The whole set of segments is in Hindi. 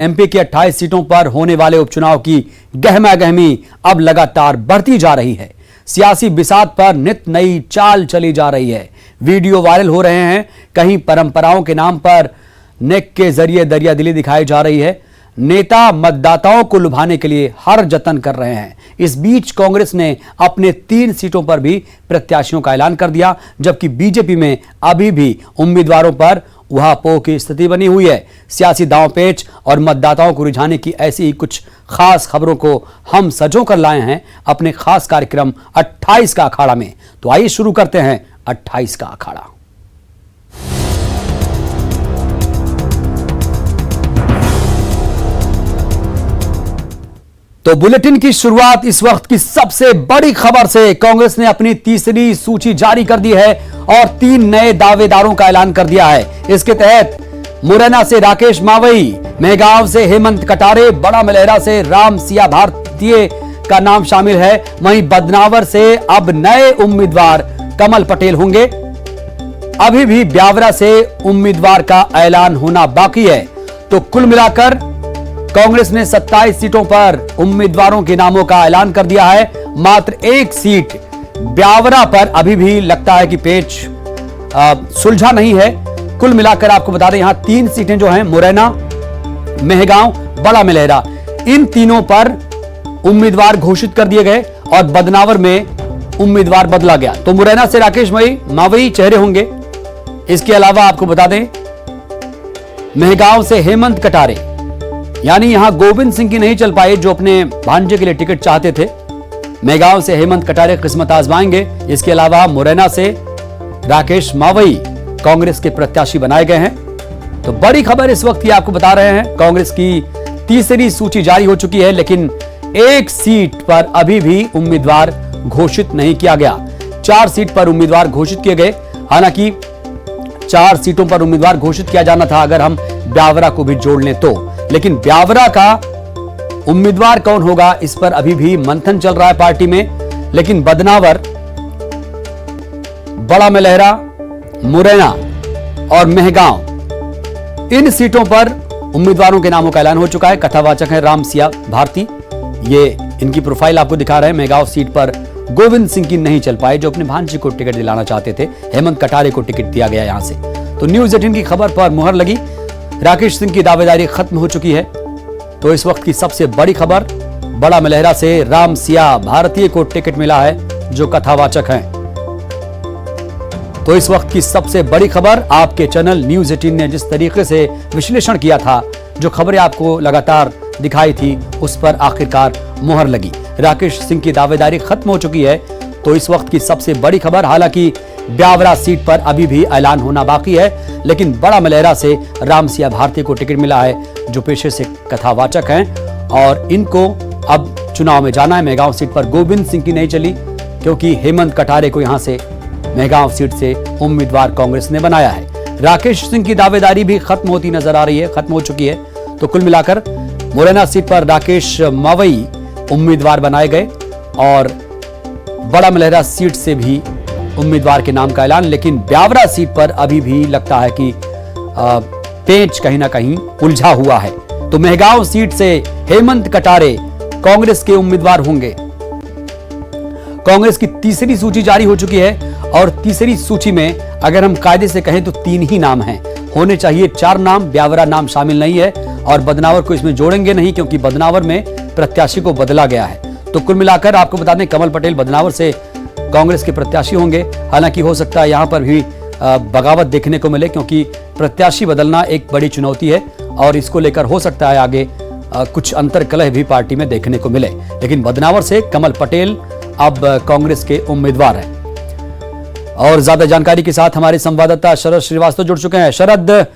एमपी की 28 सीटों पर होने वाले उपचुनाव की गहमागहमी अब लगातार बढ़ती जा रही है। सियासी बिसात पर नित नई चाल चली जा रही है। वीडियो वायरल हो रहे हैं। कहीं परंपराओं के नाम पर नेक के जरिए दरियादिली दिखाई जा रही है। नेता मतदाताओं को लुभाने के लिए हर जतन कर रहे हैं। इस बीच कांग्रेस ने अपने 3 सीटों पर भी प्रत्याशियों का ऐलान कर दिया, जबकि बीजेपी में अभी भी उम्मीदवारों पर उहापोह की स्थिति बनी हुई है। सियासी दांवपेच और मतदाताओं को रिझाने की ऐसी ही कुछ खास खबरों को हम सजों कर लाए हैं अपने खास कार्यक्रम 28 का अखाड़ा में। तो आइए शुरू करते हैं 28 का अखाड़ा। तो बुलेटिन की शुरुआत इस वक्त की सबसे बड़ी खबर से। कांग्रेस ने अपनी तीसरी सूची जारी कर दी है और 3 नए दावेदारों का ऐलान कर दिया है। इसके तहत मुरैना से राकेश मावई, मेहगांव से हेमंत कटारे, बड़ा मलहरा से राम सिया भारतीय का नाम शामिल है। वहीं बदनावर से अब नए उम्मीदवार कमल पटेल होंगे। अभी भी ब्यावरा से उम्मीदवार का ऐलान होना बाकी है। तो कुल मिलाकर कांग्रेस ने 27 सीटों पर उम्मीदवारों के नामों का ऐलान कर दिया है। मात्र 1 सीट ब्यावरा पर अभी भी लगता है कि पेच सुलझा नहीं है। कुल मिलाकर आपको बता दें, यहां 3 सीटें जो हैं, मुरैना, मेहगांव, बड़ा मलहरा, इन तीनों पर उम्मीदवार घोषित कर दिए गए और बदनावर में उम्मीदवार बदला गया। तो मुरैना से राकेश मावई चेहरे होंगे। इसके अलावा आपको बता दें, मेहगांव से हेमंत कटारे, यानी यहां गोविंद सिंह की नहीं चल पाई जो अपने भांजे के लिए टिकट चाहते थे। मेहगांव से हेमंत कटारे किस्मत आजमाएंगे। इसके अलावा मुरैना से राकेश मावई कांग्रेस के प्रत्याशी बनाए गए हैं। तो बड़ी खबर इस वक्त की आपको बता रहे हैं, कांग्रेस की तीसरी सूची जारी हो चुकी है, लेकिन 1 सीट पर अभी भी उम्मीदवार घोषित नहीं किया गया। 4 सीट पर उम्मीदवार घोषित किए गए। हालांकि 4 सीटों पर उम्मीदवार घोषित किया जाना था अगर हम ब्यावरा को भी जोड़ लें तो, लेकिन ब्यावरा का उम्मीदवार कौन होगा इस पर अभी भी मंथन चल रहा है पार्टी में। लेकिन बदनावर, बड़ा मलहरा, मुरैना और मेहगांव, इन सीटों पर उम्मीदवारों के नामों का ऐलान हो चुका है। कथावाचक है राम सिया भारती, ये इनकी प्रोफाइल आपको दिखा रहे हैं। मेहगांव सीट पर गोविंद सिंह की नहीं चल पाए जो अपने भांजे को टिकट दिलाना चाहते थे। हेमंत कटारे को टिकट दिया गया यहां से। तो न्यूज़ 18 की खबर पर मुहर लगी। राकेश सिंह की दावेदारी खत्म हो चुकी है। तो इस वक्त की सबसे बड़ी खबर, बड़ा मलहरा से राम सिया भारतीय को टिकट मिला है जो कथावाचक हैं। तो इस वक्त की सबसे बड़ी खबर, आपके चैनल न्यूज़ 18 ने जिस तरीके से विश्लेषण किया था, जो खबरें आपको लगातार दिखाई थी, उस पर आखिरकार मुहर लगी। राकेश सिंह की दावेदारी खत्म हो चुकी है। तो इस वक्त की सबसे बड़ी खबर, हालांकि ब्यावरा सीट पर अभी भी ऐलान होना बाकी है, लेकिन बड़ा मलहरा से राम सिया भारती को टिकट मिला है जो पेशे से कथावाचक हैं और इनको अब चुनाव में जाना है। मेहगांव सीट पर गोविंद सिंह की नहीं चली क्योंकि हेमंत कटारे को यहां से मेहगांव सीट से उम्मीदवार कांग्रेस ने बनाया है। राकेश सिंह की दावेदारी भी खत्म होती नजर आ रही है, खत्म हो चुकी है। तो कुल मिलाकर मुरैना सीट पर राकेश मावई उम्मीदवार बनाए गए और बड़ा मलहरा सीट से भी उम्मीदवार के नाम का ऐलान। लेकिन ब्यावरा सीट पर अभी भी लगता है कि पेच कहीं ना कहीं उलझा हुआ है। तो मेहगांव सीट से हेमंत कटारे कांग्रेस के उम्मीदवार होंगे। कांग्रेस की तीसरी सूची जारी हो चुकी है और तीसरी सूची में अगर हम कायदे से कहें तो 3 ही नाम हैं। होने चाहिए 4 नाम, ब्यावरा नाम शामिल नहीं है और बदनावर को इसमें जोड़ेंगे नहीं क्योंकि बदनावर में प्रत्याशी को बदला गया है। तो कुल मिलाकर आपको बता दें, कमल पटेल बदनावर से कांग्रेस के प्रत्याशी होंगे। हालांकि हो सकता है यहां पर भी बगावत देखने को मिले क्योंकि प्रत्याशी बदलना एक बड़ी चुनौती है और इसको लेकर हो सकता है आगे कुछ अंतर्कलह भी पार्टी में देखने को मिले। लेकिन बदनावर से कमल पटेल अब कांग्रेस के उम्मीदवार हैं। और ज्यादा जानकारी के साथ हमारे संवाददाता शरद श्रीवास्तव जुड़ चुके हैं। शरद,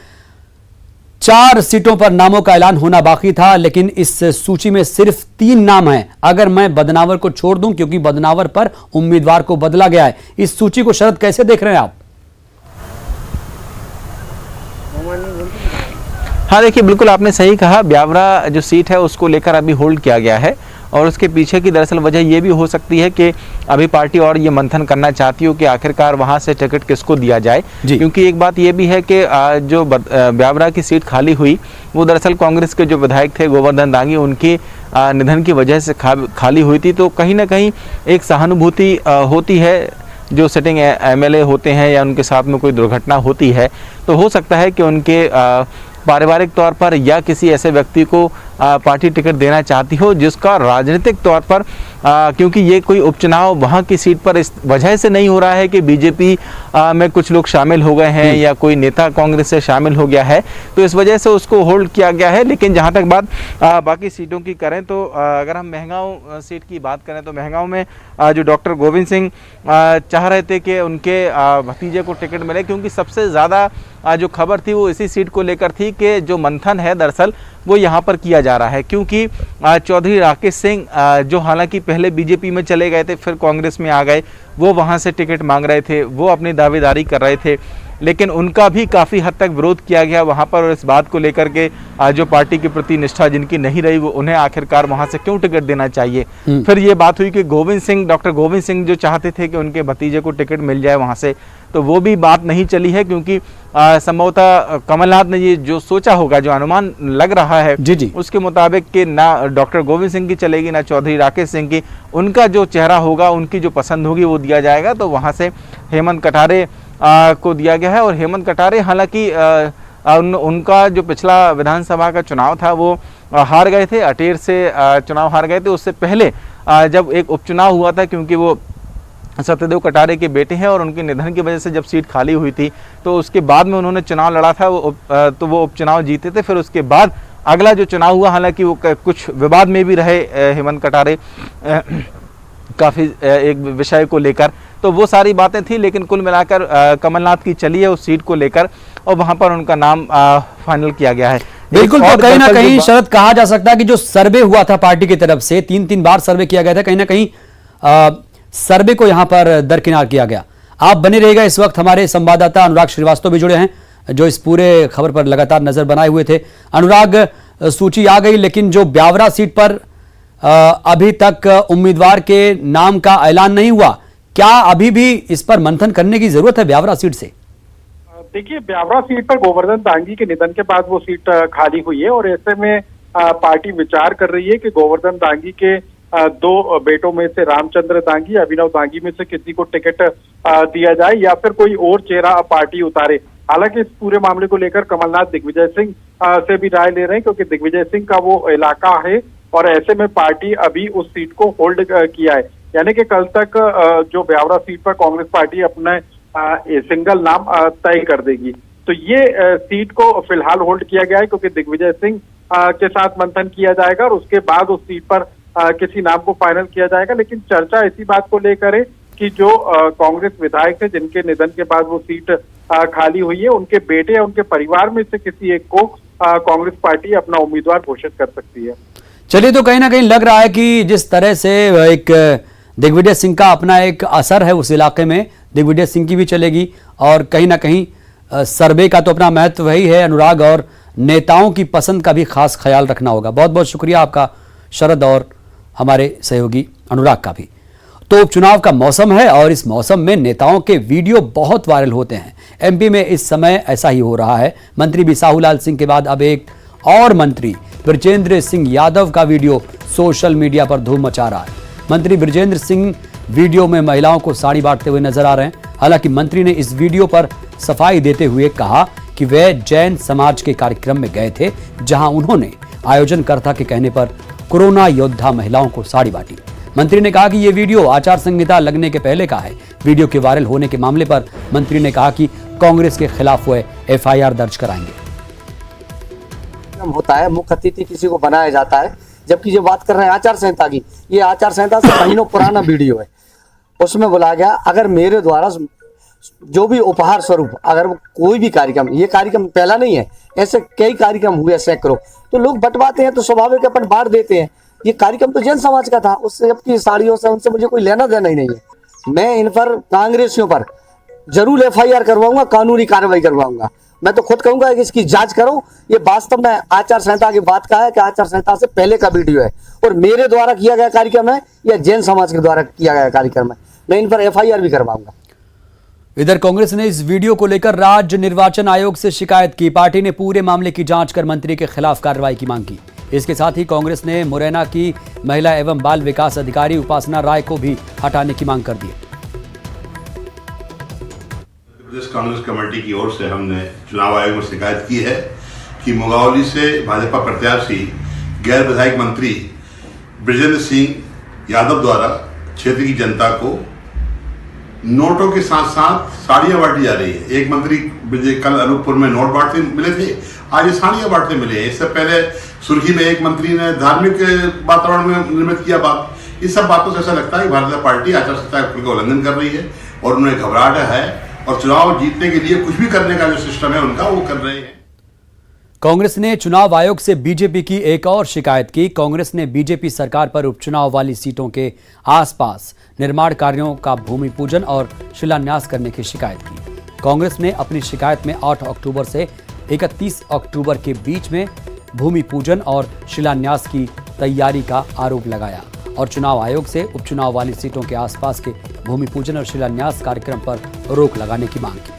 4 सीटों पर नामों का ऐलान होना बाकी था, लेकिन इस सूची में सिर्फ 3 नाम हैं। अगर मैं बदनावर को छोड़ दूं क्योंकि बदनावर पर उम्मीदवार को बदला गया है, इस सूची को शरद कैसे देख रहे हैं आप? हाँ देखिए, बिल्कुल आपने सही कहा। ब्यावरा जो सीट है उसको लेकर अभी होल्ड किया गया है और उसके पीछे की दरअसल वजह ये भी हो सकती है कि अभी पार्टी और ये मंथन करना चाहती हो कि आखिरकार वहाँ से टिकट किसको दिया जाए, क्योंकि एक बात ये भी है कि जो ब्यावरा की सीट खाली हुई वो दरअसल कांग्रेस के जो विधायक थे गोवर्धन दांगी उनके निधन की वजह से खाली हुई थी। तो कहीं ना कहीं एक सहानुभूति होती है, जो सिटिंग एमएलए होते हैं या उनके साथ में कोई दुर्घटना होती है तो हो सकता है कि उनके पारिवारिक तौर पर या किसी ऐसे व्यक्ति को पार्टी टिकट देना चाहती हो जिसका राजनीतिक तौर पर क्योंकि ये कोई उपचुनाव वहाँ की सीट पर इस वजह से नहीं हो रहा है कि बीजेपी में कुछ लोग शामिल हो गए हैं या कोई नेता कांग्रेस से शामिल हो गया है, तो इस वजह से उसको होल्ड किया गया है। लेकिन जहाँ तक बात बाकी सीटों की करें तो अगर हम महगांव सीट की बात करें तो महगांव में जो डॉक्टर गोविंद सिंह चाह रहे थे कि उनके भतीजे को टिकट मिले, क्योंकि सबसे ज़्यादा जो खबर थी वो इसी सीट को लेकर थी कि जो मंथन है दरअसल वो यहाँ पर किया जा रहा है, क्योंकि चौधरी राकेश सिंह जो हालांकि पहले बीजेपी में चले गए थे फिर कांग्रेस में आ गए, वो वहाँ से टिकट मांग रहे थे, वो अपनी दावेदारी कर रहे थे, लेकिन उनका भी काफ़ी हद तक विरोध किया गया वहाँ पर। और इस बात को लेकर के जो पार्टी के प्रति निष्ठा जिनकी नहीं रही वो उन्हें आखिरकार वहाँ से क्यों टिकट देना चाहिए। फिर ये बात हुई कि डॉक्टर गोविंद सिंह जो चाहते थे कि उनके भतीजे को टिकट मिल जाए वहाँ से, तो वो भी बात नहीं चली है, क्योंकि संभवतः कमलनाथ ने ये जो सोचा होगा, जो अनुमान लग रहा है उसके मुताबिक कि ना डॉक्टर गोविंद सिंह की चलेगी ना चौधरी राकेश सिंह की, उनका जो चेहरा होगा उनकी जो पसंद होगी वो दिया जाएगा। तो वहाँ से हेमंत कटारे को दिया गया है। और हेमंत कटारे हालांकि उनका जो पिछला विधानसभा का चुनाव था वो हार गए थे, अटेर से चुनाव हार गए थे। उससे पहले जब एक उपचुनाव हुआ था, क्योंकि वो सत्यदेव कटारे के बेटे हैं और उनके निधन की वजह से जब सीट खाली हुई थी तो उसके बाद में उन्होंने चुनाव लड़ा था, तो वो उपचुनाव जीते थे। फिर उसके बाद अगला जो चुनाव हुआ, हालांकि वो कुछ विवाद में भी रहे हेमंत कटारे काफ़ी एक विषय को लेकर, तो वो सारी बातें थी। लेकिन कुल मिलाकर कमलनाथ की चली है उस सीट को लेकर और वहाँ पर उनका नाम फाइनल किया गया है। बिल्कुल, तो कहीं ना कहीं शरद कहा जा सकता है कि जो सर्वे हुआ था पार्टी की तरफ से, 3 बार सर्वे किया गया था, कहीं ना कहीं सर्वे को यहां पर दरकिनार किया गया। आप बने रहिएगा, इस वक्त हमारे संवाददाता अनुराग श्रीवास्तव भी जुड़े हैं जो इस पूरे खबर पर लगातार नजर बनाए हुए थे। अनुराग, सूची आ गई लेकिन जो ब्यावरा सीट पर अभी तक उम्मीदवार के नाम का ऐलान नहीं हुआ, क्या अभी भी इस पर मंथन करने की जरूरत है ब्यावरा सीट से? देखिए, ब्यावरा सीट पर गोवर्धन दांगी के निधन के बाद वो सीट खाली हुई है और ऐसे में पार्टी विचार कर रही है कि गोवर्धन दांगी के 2 बेटों में से रामचंद्र दांगी, अभिनव दांगी में से किसी को टिकट दिया जाए या फिर कोई और चेहरा पार्टी उतारे। हालांकि इस पूरे मामले को लेकर कमलनाथ दिग्विजय सिंह से भी राय ले रहे हैं, क्योंकि दिग्विजय सिंह का वो इलाका है और ऐसे में पार्टी अभी उस सीट को होल्ड किया है, यानी कि कल तक जो ब्यावरा सीट पर कांग्रेस पार्टी अपने सिंगल नाम तय कर देगी। तो ये सीट को फिलहाल होल्ड किया गया है, क्योंकि दिग्विजय सिंह के साथ मंथन किया जाएगा और उसके बाद उस सीट पर किसी नाम को फाइनल किया जाएगा। लेकिन चर्चा इसी बात को लेकर है कि जो कांग्रेस विधायक थे जिनके निधन के बाद वो सीट खाली हुई है, उनके बेटे या उनके परिवार में से किसी एक को कांग्रेस पार्टी अपना उम्मीदवार घोषित कर सकती है। चलिए, तो कहीं ना कहीं लग रहा है कि जिस तरह से एक दिग्विजय सिंह का अपना एक असर है उस इलाके में, दिग्विजय सिंह की भी चलेगी और कहीं ना कहीं सर्वे का तो अपना महत्व वही है अनुराग, और नेताओं की पसंद का भी खास ख्याल रखना होगा। बहुत बहुत शुक्रिया आपका शरद और हमारे सहयोगी अनुराग का भी। तो उपचुनाव का मौसम है और इस मौसम में नेताओं के वीडियो बहुत वायरल होते हैं। एमपी में इस समय ऐसा ही हो रहा है। मंत्री बिसाहूलाल सिंह के बाद अब एक और मंत्री बृजेंद्र सिंह यादव का वीडियो सोशल मीडिया पर धूम मचा रहा है। मंत्री बृजेंद्र सिंह वीडियो में महिलाओं को साड़ी बांटते हुए नजर आ रहे हैं। हालांकि मंत्री ने इस वीडियो पर सफाई देते हुए कहा कि वे जैन समाज के कार्यक्रम में गए थे, जहां उन्होंने आयोजनकर्ता के कहने पर कोरोना योद्धा महिलाओं को साड़ी बांटी। मंत्री ने कहा कि यह वीडियो आचार संहिता लगने के पहले का है। वीडियो के वायरल होने के मामले पर मंत्री ने कहा कि कांग्रेस के खिलाफ वे एफआईआर दर्ज कराएंगे। होता है, मुख्य अतिथि किसी को बनाया जाता है, जबकि जो बात कर रहे हैं आचार संहिता की, ये आचार संहिता से महीनों पुराना वीडियो है। उसमें बोला गया अगर मेरे द्वारा जो भी उपहार स्वरूप अगर कोई भी कार्यक्रम, ये कार्यक्रम पहला नहीं है, ऐसे कई कार्यक्रम हुए सैकड़ों, तो लोग बंटवाते हैं तो स्वाभाविक अपन बांट देते हैं। ये कार्यक्रम तो जैन समाज का था, उससे जबकि साड़ियों से उनसे मुझे कोई लेना देना ही नहीं है। मैं इन पर कांग्रेसियों पर जरूर एफआईआर करवाऊंगा, कानूनी कार्रवाई करवाऊंगा। मैं तो खुद कहूंगा कि इसकी जांच करो। ये वास्तव में आचार संहिता की बात का है कि आचार संहिता से पहले का वीडियो है और मेरे द्वारा किया गया कार्यक्रम है या जैन समाज के द्वारा किया गया कार्यक्रम है। मैं इन पर FIR भी करवाऊंगा। इधर कांग्रेस ने इस वीडियो को लेकर राज्य निर्वाचन आयोग से शिकायत की। पार्टी ने पूरे मामले की जांच कर मंत्री के खिलाफ कार्रवाई की मांग की। इसके साथ ही कांग्रेस ने मुरैना की महिला एवं बाल विकास अधिकारी उपासना राय को भी हटाने की मांग कर दी। प्रदेश कांग्रेस कमेटी की ओर से हमने चुनाव आयोग में शिकायत की है कि मुंगावली से भाजपा प्रत्याशी गैर विधायक मंत्री बृजेंद्र सिंह यादव द्वारा क्षेत्र की जनता को नोटों के साथ साथ साड़ियां बांटी जा रही है। एक मंत्री कल अनूपपुर में नोट बांटते मिले थे, आज ये साड़ियां बांटते मिले हैं। इससे पहले सुर्खी में एक मंत्री ने धार्मिक वातावरण में निर्मित किया बात। इस सब बातों से ऐसा लगता है कि भारतीय जनता पार्टी आचार संहिता का उल्लंघन कर रही है और उन्हें घबराहट है और चुनाव जीतने के लिए कुछ भी करने का जो सिस्टम है उनका वो कर रहे हैं। कांग्रेस ने चुनाव आयोग से बीजेपी की एक और शिकायत की। कांग्रेस ने बीजेपी सरकार पर उपचुनाव वाली सीटों के आसपास निर्माण कार्यों का भूमि पूजन और शिलान्यास करने की शिकायत की। कांग्रेस ने अपनी शिकायत में 8 अक्टूबर से 31 अक्टूबर के बीच में भूमि पूजन और शिलान्यास की तैयारी का आरोप लगाया और चुनाव आयोग से उपचुनाव वाली सीटों के आसपास के भूमि पूजन और शिलान्यास कार्यक्रम पर रोक लगाने की मांग की।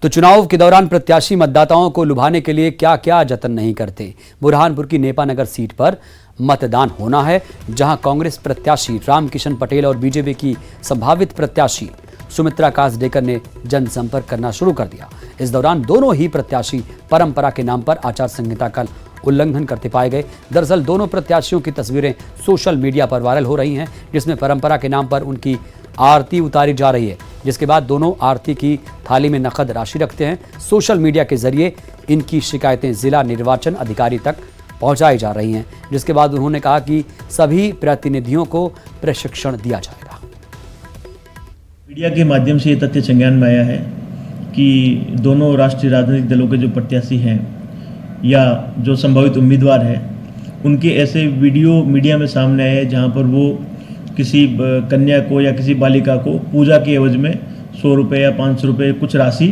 तो चुनाव के दौरान प्रत्याशी मतदाताओं को लुभाने के लिए क्या क्या जतन नहीं करते। बुरहानपुर की नेपा नगर सीट पर मतदान होना है, जहां कांग्रेस प्रत्याशी रामकिशन पटेल और बीजेपी की संभावित प्रत्याशी सुमित्रा कासडेकर ने जनसंपर्क करना शुरू कर दिया। इस दौरान दोनों ही प्रत्याशी परंपरा के नाम पर आचार संहिता का उल्लंघन करते पाए गए। दरअसल दोनों प्रत्याशियों की तस्वीरें सोशल मीडिया पर वायरल हो रही हैं, जिसमें परंपरा के नाम पर उनकी आरती उतारी जा रही है, जिसके बाद दोनों आरती की थाली में नकद राशि रखते हैं। सोशल मीडिया के जरिए इनकी शिकायतें जिला निर्वाचन अधिकारी तक पहुंचाई जा रही हैं, जिसके बाद उन्होंने कहा कि सभी प्रतिनिधियों को प्रशिक्षण दिया जाएगा। मीडिया के माध्यम से ये तथ्य संज्ञान में आया है कि दोनों राष्ट्रीय राजनीतिक दलों के जो प्रत्याशी हैं या जो संभावित उम्मीदवार हैं, उनके ऐसे वीडियो मीडिया में सामने आए हैं जहां पर वो किसी कन्या को या किसी बालिका को पूजा के एवज में 100 रुपये या 500 रुपये कुछ राशि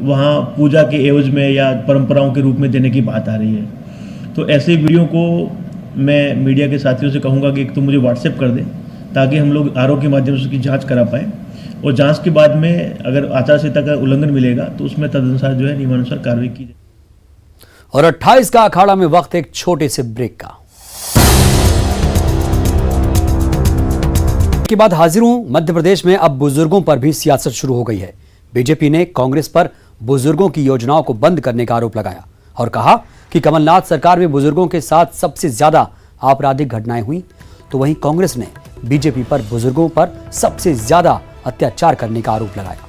वहाँ पूजा के एवज में या परंपराओं के रूप में देने की बात आ रही है। तो ऐसे वीडियो को मैं मीडिया के साथियों से कहूँगा कि एक तो मुझे व्हाट्सएप कर दें ताकि हम लोग आरोप के माध्यम से उसकी जांच करा पाएँ और जांच के बाद में अगर आचार संहिता का उल्लंघन मिलेगा तो उसमें तदनुसार जो है नियमानुसार कार्रवाई की जाए। और 28 का अखाड़ा में वक्त एक छोटे से ब्रेक का। के बाद हाजिर हूं। मध्य प्रदेश में अब बुजुर्गों पर भी सियासत शुरू हो गई है। बीजेपी ने कांग्रेस पर बुजुर्गों की योजनाओं को बंद करने का आरोप लगाया और कहा कि कमलनाथ सरकार में बुजुर्गों के साथ सबसे ज्यादा आपराधिक घटनाएं हुई, तो वहीं कांग्रेस ने बीजेपी पर बुजुर्गों पर सबसे ज्यादा अत्याचार करने का आरोप लगाया।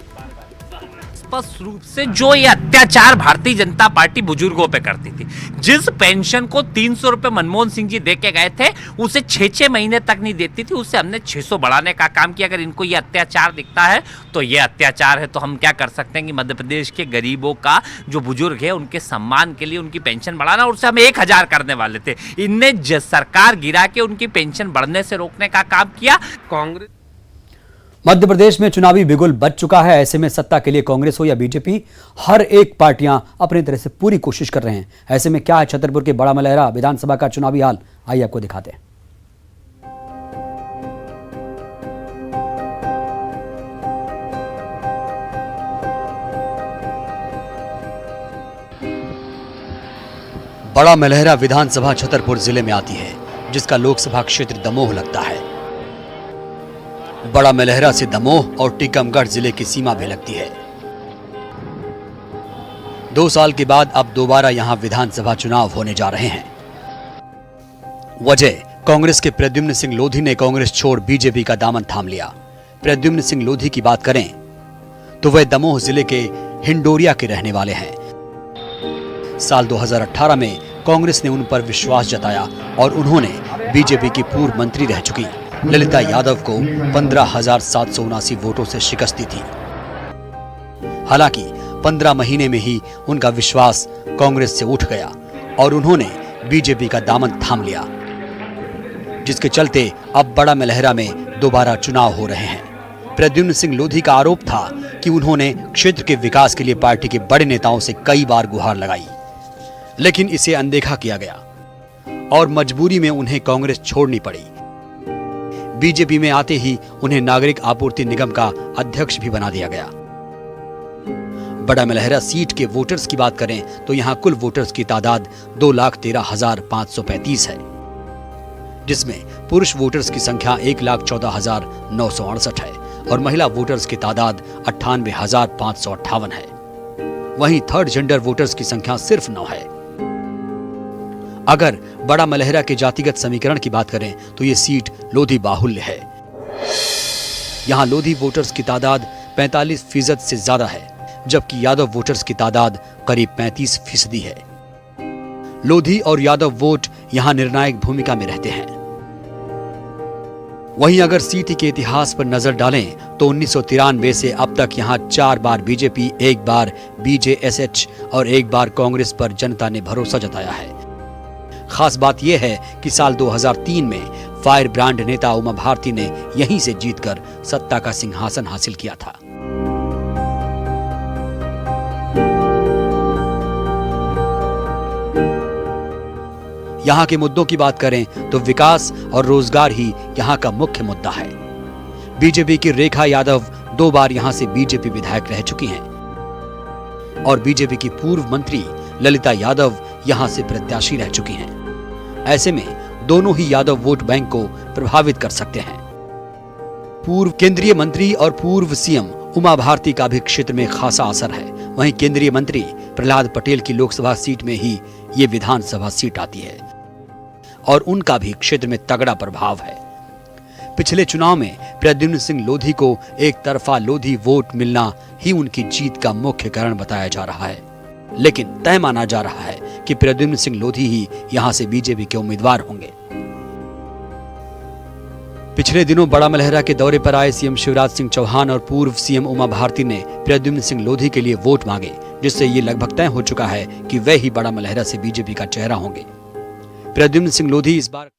स्पष्ट रूप से जो ये अत्याचार भारतीय जनता पार्टी बुजुर्गों पे करती थी, जिस पेंशन को 300 रुपए मनमोहन सिंह जी दे के गए थे उसे 6-6 महीने तक नहीं देती थी, उससे हमने 600 बढ़ाने का काम किया। अगर इनको ये अत्याचार दिखता है तो ये अत्याचार है, तो हम क्या कर सकते हैं कि मध्य प्रदेश के गरीबों का जो बुजुर्ग है उनके सम्मान के लिए उनकी पेंशन बढ़ाना, और उससे हम 1000 करने वाले थे। इनने सरकार गिरा के उनकी पेंशन बढ़ने से रोकने का काम किया। कांग्रेस मध्य प्रदेश में चुनावी बिगुल बच चुका है। ऐसे में सत्ता के लिए कांग्रेस हो या बीजेपी, हर एक पार्टियां अपनी तरह से पूरी कोशिश कर रहे हैं। ऐसे में क्या है छतरपुर के बड़ा मलहरा विधानसभा का चुनावी हाल, आइए आपको दिखाते हैं। बड़ा मलहरा विधानसभा छतरपुर जिले में आती है, जिसका लोकसभा क्षेत्र दमोह लगता है। बड़ा मलहरा से दमोह और टीकमगढ़ जिले की सीमा भी लगती है। 2 साल के बाद अब दोबारा यहां विधानसभा चुनाव होने जा रहे हैं। वजह, कांग्रेस के प्रद्युम्न सिंह लोधी ने कांग्रेस छोड़ बीजेपी का दामन थाम लिया। प्रद्युम्न सिंह लोधी की बात करें तो वह दमोह जिले के हिंडोरिया के रहने वाले हैं। साल 2018 में कांग्रेस ने उन पर विश्वास जताया और उन्होंने बीजेपी की पूर्व मंत्री रह चुकी ललिता यादव को 15,779 वोटों से शिकस्त दी थी। हालांकि 15 महीने में ही उनका विश्वास कांग्रेस से उठ गया और उन्होंने बीजेपी का दामन थाम लिया, जिसके चलते अब बड़ा मलहरा में दोबारा चुनाव हो रहे हैं। प्रद्युम्न सिंह लोधी का आरोप था कि उन्होंने क्षेत्र के विकास के लिए पार्टी के बड़े नेताओं से कई बार गुहार लगाई, लेकिन इसे अनदेखा किया गया और मजबूरी में उन्हें कांग्रेस छोड़नी पड़ी। बीजेपी में आते ही उन्हें नागरिक आपूर्ति निगम का अध्यक्ष भी बना दिया गया। बड़ा मलहरा सीट के वोटर्स की बात करें तो यहां कुल वोटर्स की तादाद 2,13,535 है, जिसमें पुरुष वोटर्स की संख्या 1,14,968 है और महिला वोटर्स की तादाद 98,558 है। वहीं थर्ड जेंडर वोटर्स की संख्या सिर्फ 9 है। अगर बड़ा मलहरा के जातिगत समीकरण की बात करें तो ये सीट लोधी बाहुल्य है। यहां लोधी वोटर्स की तादाद 45% से ज्यादा है, जबकि यादव वोटर्स की तादाद करीब 35% है। लोधी और यादव वोट यहां निर्णायक भूमिका में रहते हैं। वहीं अगर सीट के इतिहास पर नजर डालें तो 1993 से अब तक यहां 4 बार बीजेपी, 1 बार बीजेएसएच और 1 बार कांग्रेस पर जनता ने भरोसा जताया है। खास बात यह है कि साल 2003 में फायर ब्रांड नेता उमा भारती ने यहीं से जीतकर सत्ता का सिंहासन हासिल किया था। यहां के मुद्दों की बात करें तो विकास और रोजगार ही यहां का मुख्य मुद्दा है। बीजेपी की रेखा यादव 2 बार यहां से बीजेपी विधायक रह चुकी हैं और बीजेपी की पूर्व मंत्री ललिता यादव यहां से प्रत्याशी रह चुकी हैं। ऐसे में दोनों ही यादव वोट बैंक को प्रभावित कर सकते हैं। पूर्व केंद्रीय मंत्री और पूर्व सीएम उमा भारती का भी क्षेत्र में खासा असर है। वहीं केंद्रीय मंत्री प्रहलाद पटेल की लोकसभा सीट में ही ये विधानसभा सीट आती है और उनका भी क्षेत्र में तगड़ा प्रभाव है। पिछले चुनाव में प्रद्युम्न सिंह लोधी को एक तरफा लोधी वोट मिलना ही उनकी जीत का मुख्य कारण बताया जा रहा है, लेकिन तय माना जा रहा है कि प्रद्युम्न सिंह लोधी ही यहां से बीजेपी के उम्मीदवार होंगे। पिछले दिनों बड़ा मलहरा के दौरे पर आए सीएम शिवराज सिंह चौहान और पूर्व सीएम उमा भारती ने प्रद्युम्न सिंह लोधी के लिए वोट मांगे, जिससे ये लगभग तय हो चुका है कि वे ही बड़ा मलहरा से बीजेपी का चेहरा होंगे। प्रद्युम्न सिंह लोधी इस बार